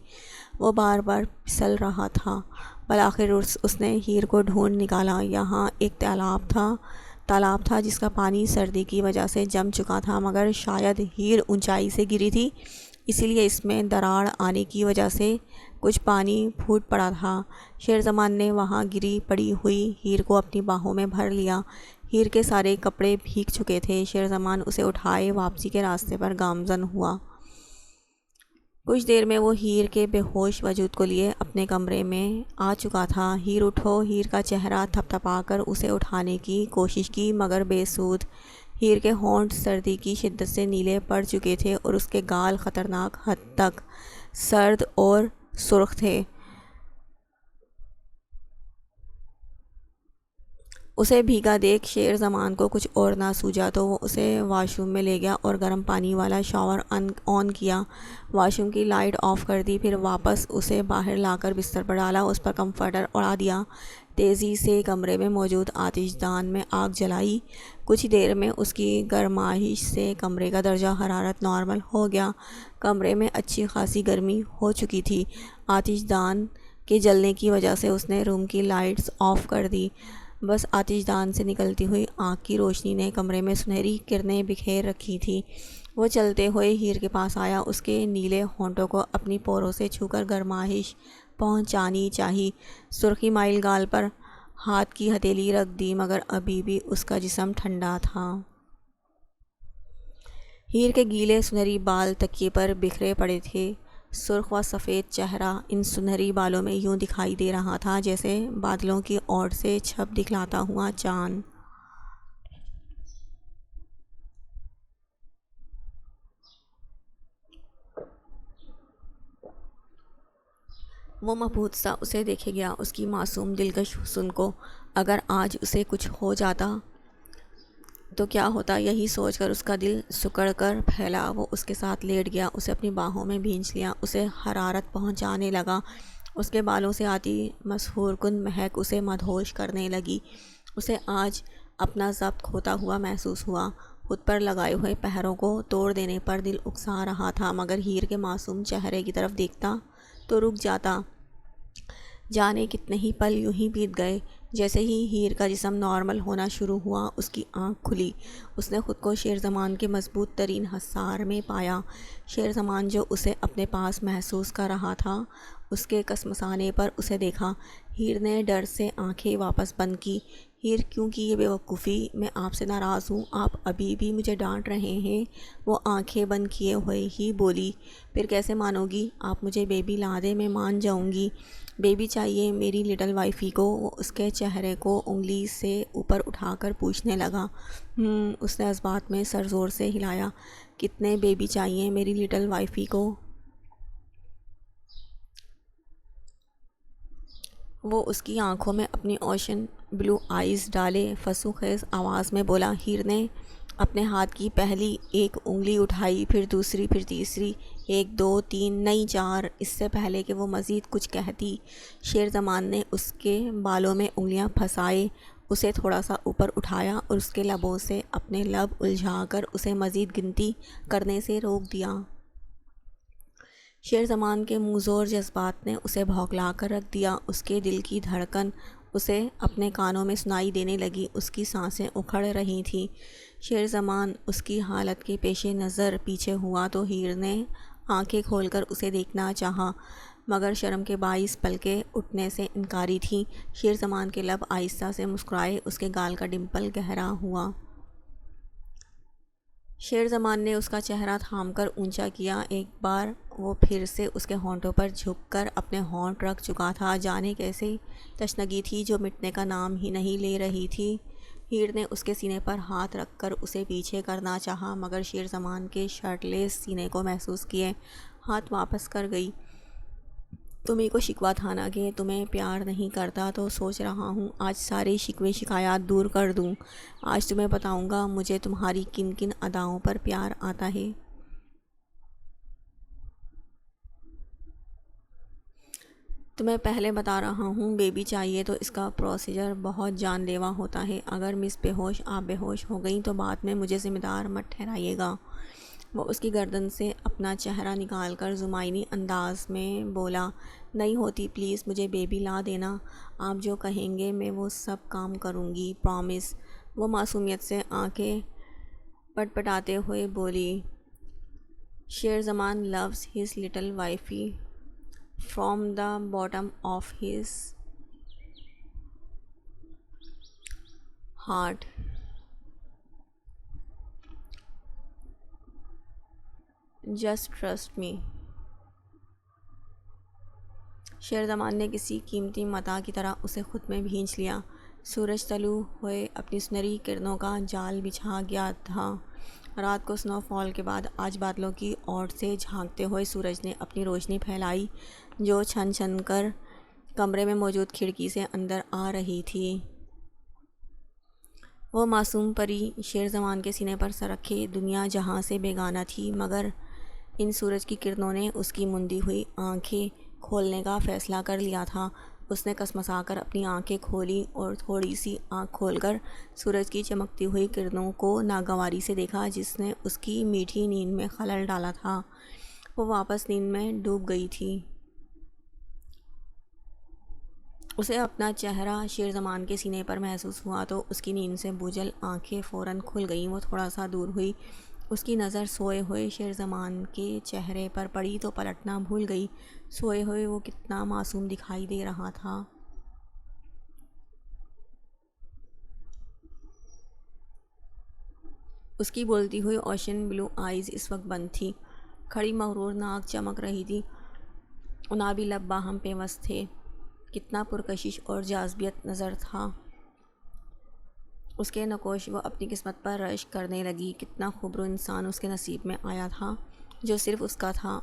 وہ بار بار پھسل رہا تھا۔ بالآخر اس نے ہیر کو ڈھونڈ نکالا۔ یہاں ایک تالاب تھا جس کا پانی سردی کی وجہ سے جم چکا تھا، مگر شاید ہیر اونچائی سے گری تھی، اسی لیے اس میں دراڑ آنے کی وجہ سے کچھ پانی پھوٹ پڑا تھا۔ شیر زمان نے وہاں گری پڑی ہوئی ہیر کو اپنی باہوں میں بھر لیا۔ ہیر کے سارے کپڑے بھیگ چکے تھے۔ شیر زمان اسے اٹھائے واپسی کے راستے پر گامزن ہوا۔ کچھ دیر میں وہ ہیر کے بے ہوش وجود کو لیے اپنے کمرے میں آ چکا تھا۔ ہیر اٹھو! ہیر کا چہرہ تھپ تھپا کر اسے اٹھانے کی کوشش کی، مگر بے سود۔ ہیر کے ہونٹ سردی کی شدت سے نیلے پڑ چکے تھے اور اس کے گال خطرناک حد تک سرد اور سرخ تھے۔ اسے بھیگا دیکھ شیر زمان کو کچھ اور نہ سوجا تو وہ اسے واش روم میں لے گیا اور گرم پانی والا شاور آن کیا، واش روم کی لائٹ آف کر دی، پھر واپس اسے باہر لا کر بستر پر ڈالا، اس پر کمفرٹر اڑا دیا، تیزی سے کمرے میں موجود آتش دان میں آگ جلائی۔ کچھ دیر میں اس کی گرمائش سے کمرے کا درجہ حرارت نارمل ہو گیا۔ کمرے میں اچھی خاصی گرمی ہو چکی تھی۔ آتش دان کے جلنے کی وجہ سے اس نے روم کی لائٹس آف کر دی۔ بس آتش دان سے نکلتی ہوئی آگ کی روشنی نے کمرے میں سنہری کرنیں بکھیر رکھی تھی۔ وہ چلتے ہوئے ہیر کے پاس آیا، اس کے نیلے ہونٹوں کو اپنی پوروں سے چھو کر گرمائش پہنچانی چاہی۔ سرخی مائل گال پر ہاتھ کی ہتھیلی رکھ دی، مگر ابھی بھی اس کا جسم ٹھنڈا تھا۔ ہیر کے گیلے سنہری بال تکیے پر بکھرے پڑے تھے۔ سرخ و سفید چہرہ ان سنہری بالوں میں یوں دکھائی دے رہا تھا جیسے بادلوں کی اوٹ سے چھپ دکھلاتا ہوا چاند۔ وہ مبہوت سا اسے دیکھے گیا، اس کی معصوم دلکش حسن کو۔ اگر آج اسے کچھ ہو جاتا تو کیا ہوتا، یہی سوچ کر اس کا دل سکڑ کر پھیلا۔ وہ اس کے ساتھ لیٹ گیا، اسے اپنی باہوں میں بھینچ لیا، اسے حرارت پہنچانے لگا۔ اس کے بالوں سے آتی مسحور کن مہک اسے مدہوش کرنے لگی۔ اسے آج اپنا ضبط کھوتا ہوا محسوس ہوا۔ خود پر لگائے ہوئے پہروں کو توڑ دینے پر دل اکسا رہا تھا، مگر ہیر کے معصوم چہرے کی طرف دیکھتا تو رک جاتا۔ جانے کتنے ہی پل یوں ہی بیت گئے۔ جیسے ہی ہیر کا جسم نارمل ہونا شروع ہوا، اس کی آنکھ کھلی۔ اس نے خود کو شیر زمان کے مضبوط ترین حصار میں پایا۔ شیر زمان جو اسے اپنے پاس محسوس کر رہا تھا، اس کے کسمسانے پر اسے دیکھا۔ ہیر نے ڈر سے آنکھیں واپس بند کی۔ ہیر کیوں کی یہ بے وقوفی؟ میں آپ سے ناراض ہوں، آپ ابھی بھی مجھے ڈانٹ رہے ہیں۔ وہ آنکھیں بند کیے ہوئے ہی بولی۔ پھر کیسے مانو گی؟ آپ مجھے بیبی لا دیں، میں مان جاؤں گی۔ بیبی چاہیے میری لٹل وائفی کو؟ وہ اس کے چہرے کو انگلی سے اوپر اٹھا کر پوچھنے لگا۔ اس نے اس بات میں سر زور سے ہلایا۔ کتنے بیبی چاہیے میری لٹل وائفی کو؟ وہ اس کی آنکھوں میں اپنی اوشن بلو آئیز ڈالے فسوں خیز آواز میں بولا۔ ہیر نے اپنے ہاتھ کی پہلی ایک انگلی اٹھائی، پھر دوسری، پھر تیسری، 1 2 3 نہیں 4۔ اس سے پہلے کہ وہ مزید کچھ کہتی، شیر زمان نے اس کے بالوں میں انگلیاں پھنسائے، اسے تھوڑا سا اوپر اٹھایا اور اس کے لبوں سے اپنے لب الجھا کر اسے مزید گنتی کرنے سے روک دیا۔ شیر زمان کے منظور جذبات نے اسے بھونکلا کر رکھ دیا۔ اس کے دل کی دھڑکن اسے اپنے کانوں میں سنائی دینے لگی، اس کی سانسیں اکھڑ رہی تھیں۔ شیر زمان اس کی حالت کے پیش نظر پیچھے ہوا تو ہیر نے آنکھیں کھول کر اسے دیکھنا چاہا، مگر شرم کے باعث پلکیں اٹھنے سے انکاری تھیں۔ شیر زمان کے لب آہستہ سے مسکرائے، اس کے گال کا ڈمپل گہرا ہوا۔ شیر زمان نے اس کا چہرہ تھام کر اونچا کیا۔ ایک بار وہ پھر سے اس کے ہونٹوں پر جھک کر اپنے ہونٹ رکھ چکا تھا۔ جانے کیسے تشنگی تھی جو مٹنے کا نام ہی نہیں لے رہی تھی۔ ہیر نے اس کے سینے پر ہاتھ رکھ کر اسے پیچھے کرنا چاہا، مگر شیر زمان کے شرٹ لیس سینے کو محسوس کیے ہاتھ واپس کر گئی۔ تمہیں کو شکوہ تھا نا کہ تمہیں پیار نہیں کرتا، تو سوچ رہا ہوں آج سارے شکوے شکایات دور کر دوں۔ آج تمہیں بتاؤں گا مجھے تمہاری کن کن اداؤں پر پیار آتا ہے۔ تمہیں پہلے بتا رہا ہوں، بیبی چاہیے تو اس کا پروسیجر بہت جان لیوا ہوتا ہے۔ اگر مس بے ہوش آپ بے ہوش ہو گئیں تو بعد میں مجھے ذمہ دار مت ٹھہرائیے گا۔ وہ اس کی گردن سے اپنا چہرہ نکال کر زمائنی انداز میں بولا، نہیں ہوتی پلیز مجھے بیبی لا دینا، آپ جو کہیں گے میں وہ سب کام کروں گی، پرامس۔ وہ معصومیت سے آنکھیں پٹ پٹاتے ہوئے بولی، شیر زمان loves his little wifey from the bottom of his heart. Just trust me. شیر زمان نے کسی قیمتی متاع کی طرح اسے خود میں بھینچ لیا۔ سورج طلوع ہوئے اپنی سنہری کرنوں کا جال بچھا گیا تھا۔ رات کو سنو فال کے بعد آج بادلوں کی اوٹ سے جھانکتے ہوئے سورج نے اپنی روشنی پھیلائی، جو چھن چھن کر کمرے میں موجود کھڑکی سے اندر آ رہی تھی۔ وہ معصوم پری شیر زمان کے سینے پر سر رکھے دنیا جہاں سے بیگانہ تھی، مگر ان سورج کی کرنوں نے اس کی مندی ہوئی آنکھیں کھولنے کا فیصلہ کر لیا تھا۔ اس نے کسمسا کر اپنی آنکھیں کھولی اور تھوڑی سی آنکھ کھول کر سورج کی چمکتی ہوئی کرنوں کو ناگواری سے دیکھا جس نے اس کی میٹھی نیند میں خلل ڈالا تھا۔ وہ واپس نیند میں ڈوب گئی تھی۔ اسے اپنا چہرہ شیر زمان کے سینے پر محسوس ہوا تو اس کی نیند سے بوجھل آنکھیں فوراً کھل گئیں۔ وہ تھوڑا سا دور ہوئی، اس کی نظر سوئے ہوئے شیر زمان کے چہرے پر پڑی تو پلٹنا بھول گئی۔ سوئے ہوئے وہ کتنا معصوم دکھائی دے رہا تھا۔ اس کی بولتی ہوئی اوشین بلو آئیز اس وقت بند تھی، کھڑی مغرور ناک چمک رہی تھی، عنابی لب باہم پیوست تھے۔ کتنا پرکشش اور جاذبیت نظر تھا اس کے نقوش۔ وہ اپنی قسمت پر رشک کرنے لگی، کتنا خوبرو انسان اس کے نصیب میں آیا تھا جو صرف اس کا تھا۔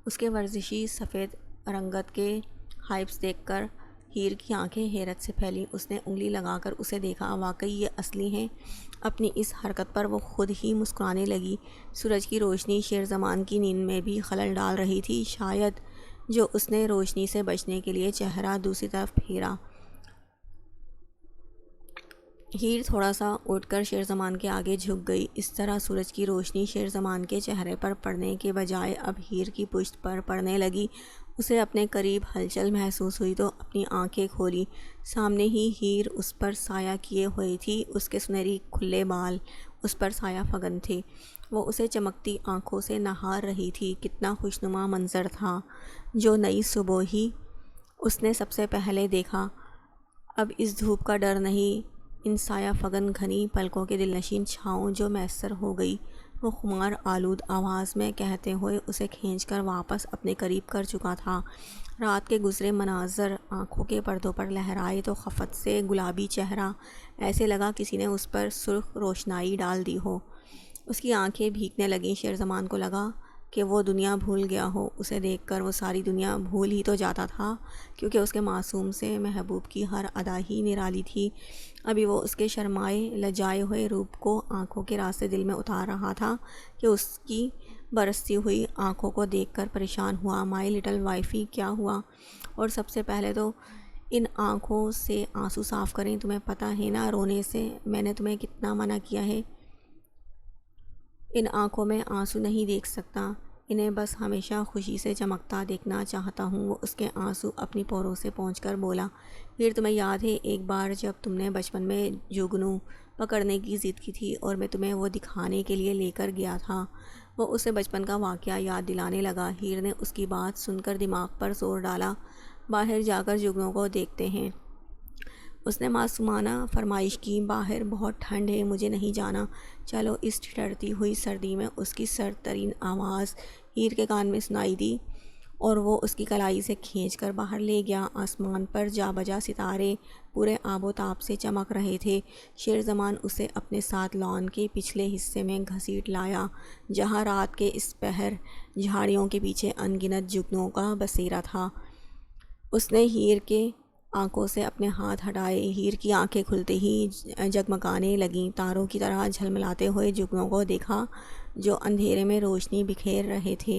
اس کے ورزشی سفید رنگت کے ہائپس دیکھ کر ہیر کی آنکھیں حیرت سے پھیلیں۔ اس نے انگلی لگا کر اسے دیکھا، واقعی یہ اصلی ہیں۔ اپنی اس حرکت پر وہ خود ہی مسکرانے لگی۔ سورج کی روشنی شیر زمان کی نیند میں بھی خلل ڈال رہی تھی، شاید جو اس نے روشنی سے بچنے کے لیے چہرہ دوسری طرف پھیرا۔ ہیر تھوڑا سا اٹھ کر شیر زمان کے آگے جھک گئی۔ اس طرح سورج کی روشنی شیر زمان کے چہرے پر پڑنے کے بجائے اب ہیر کی پشت پر پڑنے لگی۔ اسے اپنے قریب ہلچل محسوس ہوئی تو اپنی آنکھیں کھولی۔ سامنے ہی ہیر اس پر سایہ کیے ہوئی تھی، اس کے سنہری کھلے بال اس پر سایہ فگن تھے۔ وہ اسے چمکتی آنکھوں سے نہار رہی تھی۔ کتنا خوشنما منظر تھا جو نئی صبح ہی اس نے سب سے پہلے دیکھا۔ اب اس دھوپ کا ڈر نہیں، ان سایہ فگن گھنی پلکوں کے دلنشین چھاؤں جو میسر ہو گئی، وہ خمار آلود آواز میں کہتے ہوئے اسے کھینچ کر واپس اپنے قریب کر چکا تھا۔ رات کے گزرے مناظر آنکھوں کے پردوں پر لہرائے تو خفت سے گلابی چہرہ ایسے لگا کسی نے اس پر سرخ روشنائی ڈال دی ہو۔ اس کی آنکھیں بھیگنے لگیں۔ شیر زمان کو لگا کہ وہ دنیا بھول گیا ہو۔ اسے دیکھ کر وہ ساری دنیا بھول ہی تو جاتا تھا، کیونکہ اس کے معصوم سے محبوب کی ہر ادا ہی نرالی تھی۔ ابھی وہ اس کے شرمائے لجائے ہوئے روپ کو آنکھوں کے راستے دل میں اتار رہا تھا کہ اس کی برستی ہوئی آنکھوں کو دیکھ کر پریشان ہوا۔ مائی لٹل وائفی کیا ہوا؟ اور سب سے پہلے تو ان آنکھوں سے آنسو صاف کریں، تمہیں پتہ ہے نا رونے سے میں نے تمہیں کتنا منع کیا ہے۔ ان آنکھوں میں آنسو نہیں دیکھ سکتا، انہیں بس ہمیشہ خوشی سے چمکتا دیکھنا چاہتا ہوں۔ وہ اس کے آنسو اپنی پوروں سے پونچھ کر بولا، ہیر تمہیں یاد ہے ایک بار جب تم نے بچپن میں جگنو پکڑنے کی ضد کی تھی اور میں تمہیں وہ دکھانے کے لیے لے کر گیا تھا؟ وہ اسے بچپن کا واقعہ یاد دلانے لگا۔ ہیر نے اس کی بات سن کر دماغ پر زور ڈالا، باہر جا کر جگنو کو دیکھتے ہیں۔ اس نے معصومانہ فرمائش کی، باہر بہت ٹھنڈ ہے، مجھے نہیں جانا۔ چلو۔ اس ٹھٹرتی ہوئی سردی میں اس کی سرد ترین آواز ہیر کے کان میں سنائی دی۔ اور وہ اس کی کلائی سے کھینچ کر باہر لے گیا۔ آسمان پر جا بجا ستارے پورے آب و تاب سے چمک رہے تھے۔ شیر زمان اسے اپنے ساتھ لان کے پچھلے حصے میں گھسیٹ لایا، جہاں رات کے اس پہر جھاڑیوں کے پیچھے ان گنت جگنوں کا بسیرا تھا۔ اس نے ہیر کے آنکھوں سے اپنے ہاتھ ہٹائے۔ ہیر کی آنکھیں کھلتے ہی جگمگانے لگیں۔ تاروں کی طرح جھلملاتے ہوئے جگنوں کو دیکھا جو اندھیرے میں روشنی بکھیر رہے تھے۔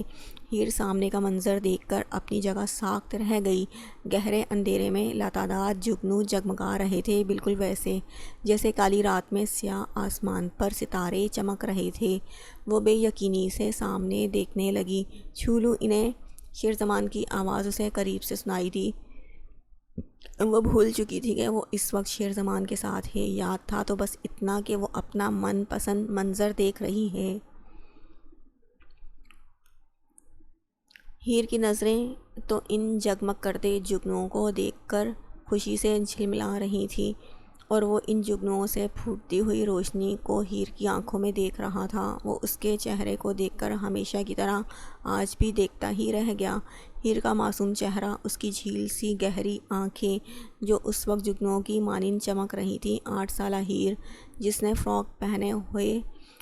ہیر سامنے کا منظر دیکھ کر اپنی جگہ ساکت رہ گئی۔ گہرے اندھیرے میں لاتعداد جگنو جگمگا رہے تھے، بالکل ویسے جیسے کالی رات میں سیاہ آسمان پر ستارے چمک رہے تھے۔ وہ بے یقینی سے سامنے دیکھنے لگی۔ چھو لوں انہیں، شیر زمان کی آواز اسے قریب سے سنائی دی۔ وہ بھول چکی تھی کہ وہ اس وقت شیر زمان کے ساتھ ہے۔ یاد تھا تو بس اتنا کہ وہ اپنا من پسند منظر دیکھ رہی ہے۔ ہیر کی نظریں تو ان جگمگ کرتے جگنوں کو دیکھ کر خوشی سے جھلملا رہی تھی، اور وہ ان جگنوں سے پھوٹتی ہوئی روشنی کو ہیر کی آنکھوں میں دیکھ رہا تھا۔ وہ اس کے چہرے کو دیکھ کر ہمیشہ کی طرح آج بھی دیکھتا ہی رہ گیا۔ ہیر کا معصوم چہرہ، اس کی جھیل سی گہری آنکھیں جو اس وقت جگنوں کی مانند چمک رہی تھیں۔ 8 سالہ ہیر، جس نے فراک پہنے ہوئے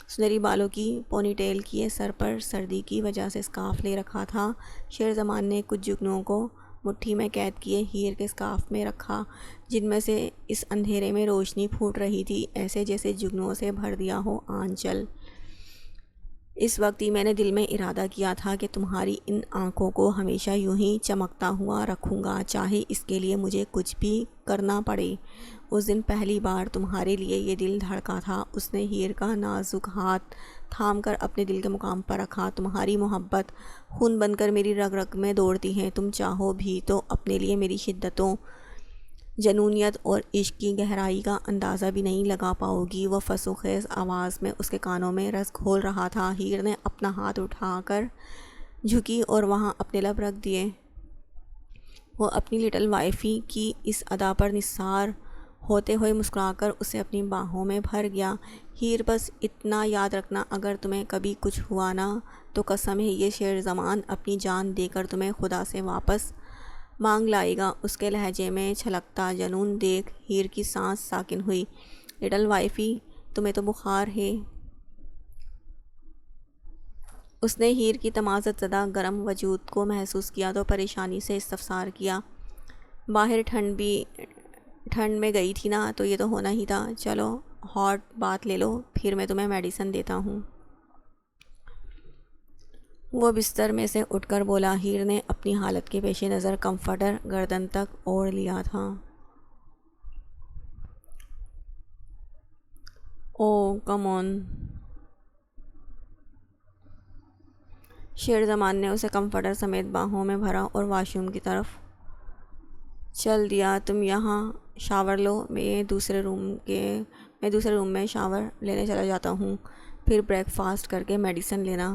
سنہری بالوں کی پونی ٹیل کیے، سر پر سردی کی وجہ سے اسکارف لے رکھا تھا۔ شیر زمان نے کچھ جگنوں کو مٹھی میں قید کیے ہیر کے اسکارف میں رکھا، جن میں سے اس اندھیرے میں روشنی پھوٹ رہی تھی، ایسے جیسے جگنوں سے بھر دیا ہو آنچل۔ اس وقت ہی میں نے دل میں ارادہ کیا تھا کہ تمہاری ان آنکھوں کو ہمیشہ یوں ہی چمکتا ہوا رکھوں گا، چاہے اس کے لیے مجھے کچھ بھی کرنا پڑے۔ اس دن پہلی بار تمہارے لیے یہ دل دھڑکا تھا۔ اس نے ہیر کا نازک ہاتھ تھام کر اپنے دل کے مقام پر رکھا۔ تمہاری محبت خون بن کر میری رگ رگ میں دوڑتی ہے۔ تم چاہو بھی تو اپنے لیے میری شدتوں، جنونیت اور عشق کی گہرائی کا اندازہ بھی نہیں لگا پاؤ گی۔ وہ فسوں خیز آواز میں اس کے کانوں میں رس گھول رہا تھا۔ ہیر نے اپنا ہاتھ اٹھا کر جھکی اور وہاں اپنے لب رکھ دیے۔ وہ اپنی لٹل وائفی کی اس ادا پر نثار ہوتے ہوئے مسکرا کر اسے اپنی باہوں میں بھر گیا۔ ہیر، بس اتنا یاد رکھنا، اگر تمہیں کبھی کچھ ہوا نا تو قسم ہے یہ شیر زمان اپنی جان دے کر تمہیں خدا سے واپس مانگ لائے گا۔ اس کے لہجے میں چھلکتا جنون دیکھ ہیر کی سانس ساکن ہوئی۔ لٹل وائفی، تمہیں تو بخار ہے؟ اس نے ہیر کی تمازت زدہ گرم وجود کو محسوس کیا تو پریشانی سے استفسار کیا۔ باہر ٹھنڈ میں گئی تھی نا، تو یہ تو ہونا ہی تھا۔ چلو ہاٹ بات لے لو، پھر میں تمہیں میڈیسن دیتا ہوں۔ وہ بستر میں سے اٹھ کر بولا۔ ہیر نے اپنی حالت کے پیش نظر کمفرٹر گردن تک اوڑھ لیا تھا۔ او کم آن! شیر زمان نے اسے کمفرٹر سمیت باہوں میں بھرا اور واش روم کی طرف چل دیا۔ تم یہاں شاور لو، میں دوسرے روم میں شاور لینے چلا جاتا ہوں، پھر بریک فاسٹ کر کے میڈیسن لینا۔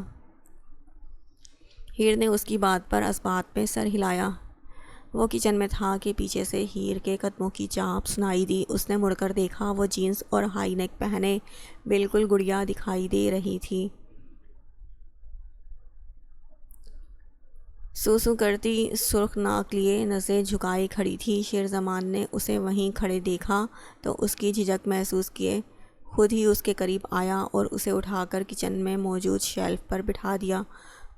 ہیر نے اس کی بات پر اثبات میں سر ہلایا۔ وہ کچن میں تھا کہ پیچھے سے ہیر کے قدموں کی چاپ سنائی دی۔ اس نے مڑ کر دیکھا، وہ جینس اور ہائی نیک پہنے بالکل گڑیا دکھائی دے رہی تھی۔ سو کرتی سرخ ناک لیے نظریں جھکائے کھڑی تھی۔ شیر زمان نے اسے وہیں کھڑے دیکھا تو اس کی جھجک محسوس کیے خود ہی اس کے قریب آیا اور اسے اٹھا کر کچن میں موجود شیلف پر بٹھا دیا۔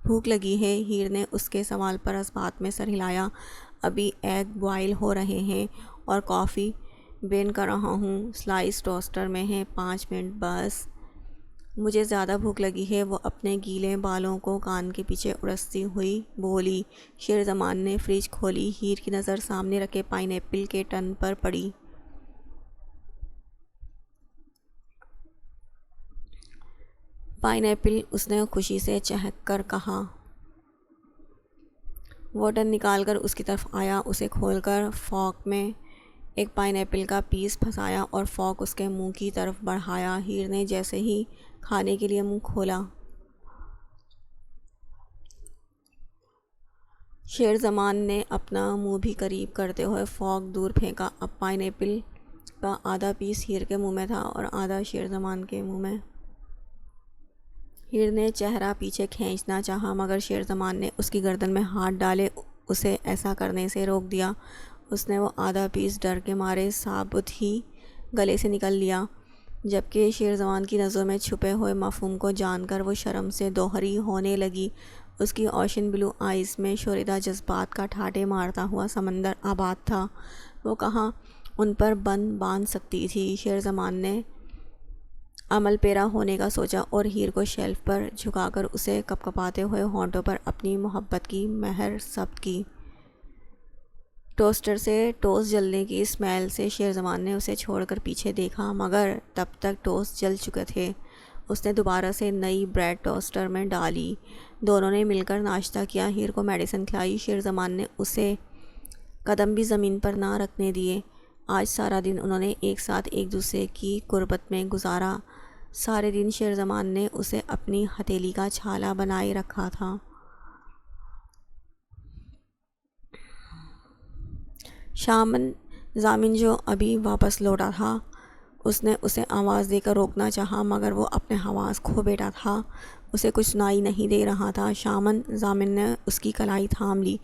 بھوک لگی ہے؟ ہیر نے اس کے سوال پر اثبات میں سر ہلایا۔ ابھی ایگ بوائل ہو رہے ہیں اور کافی بین کر رہا ہوں، سلائس ٹوسٹر میں ہے، 5 منٹ بس۔ مجھے زیادہ بھوک لگی ہے، وہ اپنے گیلے بالوں کو کان کے پیچھے اڑستی ہوئی بولی۔ شیر زمان نے فریج کھولی۔ ہیر کی نظر سامنے رکھے پائن ایپل کے ٹن پر پڑی۔ پائن ایپل، اس نے خوشی سے چہک کر کہا۔ وہ ٹن نکال کر اس کی طرف آیا، اسے کھول کر فورک میں ایک پائن ایپل کا پیس پھنسایا اور فورک اس کے منہ کی طرف بڑھایا۔ ہیر نے جیسے ہی کھانے کے لیے منہ کھولا، شیر زمان نے اپنا منہ بھی قریب کرتے ہوئے فورک دور پھینکا۔ اب پائن ایپل کا آدھا پیس ہیر کے منہ میں تھا اور آدھا شیر زمان کے منہ میں۔ ہیر نے چہرہ پیچھے کھینچنا چاہا مگر شیر زمان نے اس کی گردن میں ہاتھ ڈالے اسے ایسا کرنے سے روک دیا۔ اس نے وہ آدھا پیس ڈر کے مارے ثابت ہی گلے سے نکل لیا، جبکہ شیر زمان کی نظروں میں چھپے ہوئے مفہوم کو جان کر وہ شرم سے دوہری ہونے لگی۔ اس کی اوشن بلو آئیز میں شوریدہ جذبات کا ٹھاٹھے مارتا ہوا سمندر آباد تھا۔ وہ کہاں ان پر بند باندھ سکتی تھی؟ شیر زمان نے عمل پیرا ہونے کا سوچا اور ہیر کو شیلف پر جھکا کر اسے کپکپاتے ہوئے ہونٹوں پر اپنی محبت کی مہر ثبت کی۔ ٹوسٹر سے ٹوسٹ جلنے کی اسمیل سے شیر زمان نے اسے چھوڑ کر پیچھے دیکھا مگر تب تک ٹوسٹ جل چکے تھے۔ اس نے دوبارہ سے نئی بریڈ ٹوسٹر میں ڈالی۔ دونوں نے مل کر ناشتہ کیا۔ ہیر کو میڈیسن کھلائی۔ شیر زمان نے اسے قدم بھی زمین پر نہ رکھنے دیے۔ آج سارا دن انہوں نے ایک ساتھ ایک دوسرے کی قربت میں گزارا۔ سارے دن شیر زمان نے اسے اپنی ہتھیلی کا چھالا بنائے رکھا تھا۔ شامن ضامن جو ابھی واپس لوٹا تھا، اس نے اسے آواز دے کر روکنا چاہا مگر وہ اپنے حواس کھو بیٹھا تھا۔ اسے کچھ سنائی نہیں دے رہا تھا۔ شامن ضامن نے اس کی کلائی تھام لی۔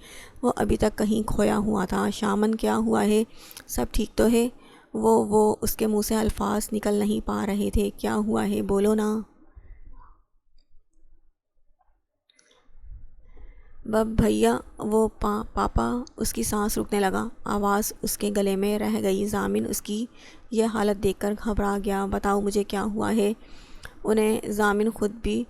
وہ ابھی تک کہیں کھویا ہوا تھا۔ شامن کیا ہوا ہے؟ سب ٹھیک تو ہے؟ وہ اس کے منہ سے الفاظ نکل نہیں پا رہے تھے۔ کیا ہوا ہے؟ بولو نا۔ بب بھیا، وہ پاپا۔ اس کی سانس رکنے لگا، آواز اس کے گلے میں رہ گئی۔ ضامن اس کی یہ حالت دیکھ کر گھبرا گیا۔ بتاؤ مجھے کیا ہوا ہے؟ انہیں ضامن خود بھی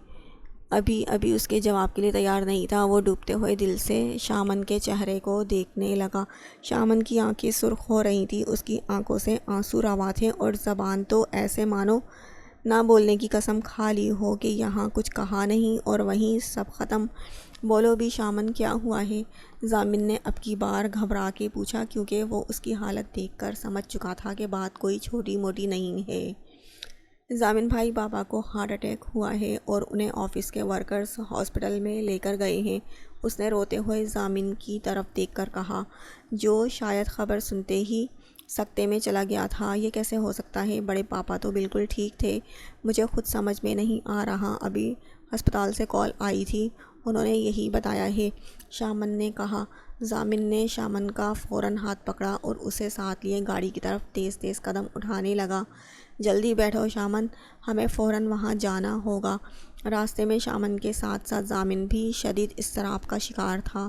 ابھی اس کے جواب کے لیے تیار نہیں تھا۔ وہ ڈوبتے ہوئے دل سے شامن کے چہرے کو دیکھنے لگا۔ شامن کی آنکھیں سرخ ہو رہی تھیں، اس کی آنکھوں سے آنسو روا تھے اور زبان تو ایسے مانو نہ بولنے کی قسم کھا لی ہو کہ یہاں کچھ کہا نہیں اور وہیں سب ختم۔ بولو بھی شامن، کیا ہوا ہے؟ ضامن نے اب کی بار گھبرا کے پوچھا، کیونکہ وہ اس کی حالت دیکھ کر سمجھ چکا تھا کہ بات کوئی چھوٹی موٹی نہیں ہے۔ ضامن بھائی، پاپا کو ہارٹ اٹیک ہوا ہے اور انہیں آفس کے ورکرز ہاسپٹل میں لے کر گئے ہیں۔ اس نے روتے ہوئے ضامن کی طرف دیکھ کر کہا، جو شاید خبر سنتے ہی سکتے میں چلا گیا تھا۔ یہ کیسے ہو سکتا ہے؟ بڑے پاپا تو بالکل ٹھیک تھے۔ مجھے خود سمجھ میں نہیں آ رہا۔ ابھی ہسپتال سے کال آئی تھی، انہوں نے یہی بتایا ہے، شامن نے کہا۔ ضامن نے شامن کا فوراً ہاتھ پکڑا اور اسے ساتھ لیے گاڑی کی طرف تیز تیز قدم اٹھانے لگا۔ جلدی بیٹھو شامن، ہمیں فوراً وہاں جانا ہوگا۔ راستے میں شامن کے ساتھ ساتھ ضامن بھی شدید اضطراب کا شکار تھا،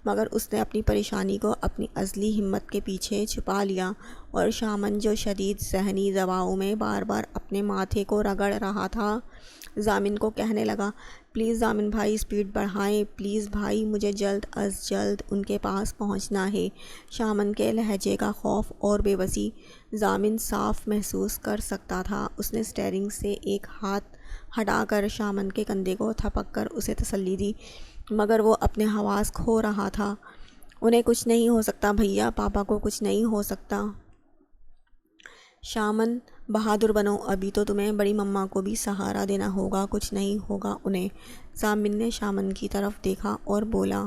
مگر اس نے اپنی پریشانی کو اپنی عضلی ہمت کے پیچھے چھپا لیا، اور شامن جو شدید ذہنی دباؤ میں بار بار اپنے ماتھے کو رگڑ رہا تھا، ضامن کو کہنے لگا، پلیز ضامن بھائی اسپیڈ بڑھائیں، پلیز بھائی، مجھے جلد از جلد ان کے پاس پہنچنا ہے۔ شامن کے لہجے کا خوف اور بے بسی ضامن صاف محسوس کر سکتا تھا۔ اس نے اسٹیئرنگ سے ایک ہاتھ ہٹا کر شامن کے کندھے کو تھپک کر اسے تسلی دی، مگر وہ اپنے حواس کھو رہا تھا۔ انہیں کچھ نہیں ہو سکتا بھیا، پاپا کو کچھ نہیں ہو سکتا۔ شامن بہادر بنو، ابھی تو تمہیں بڑی مما کو بھی سہارا دینا ہوگا، کچھ نہیں ہوگا انہیں۔ ضامن نے شامن کی طرف دیکھا اور بولا،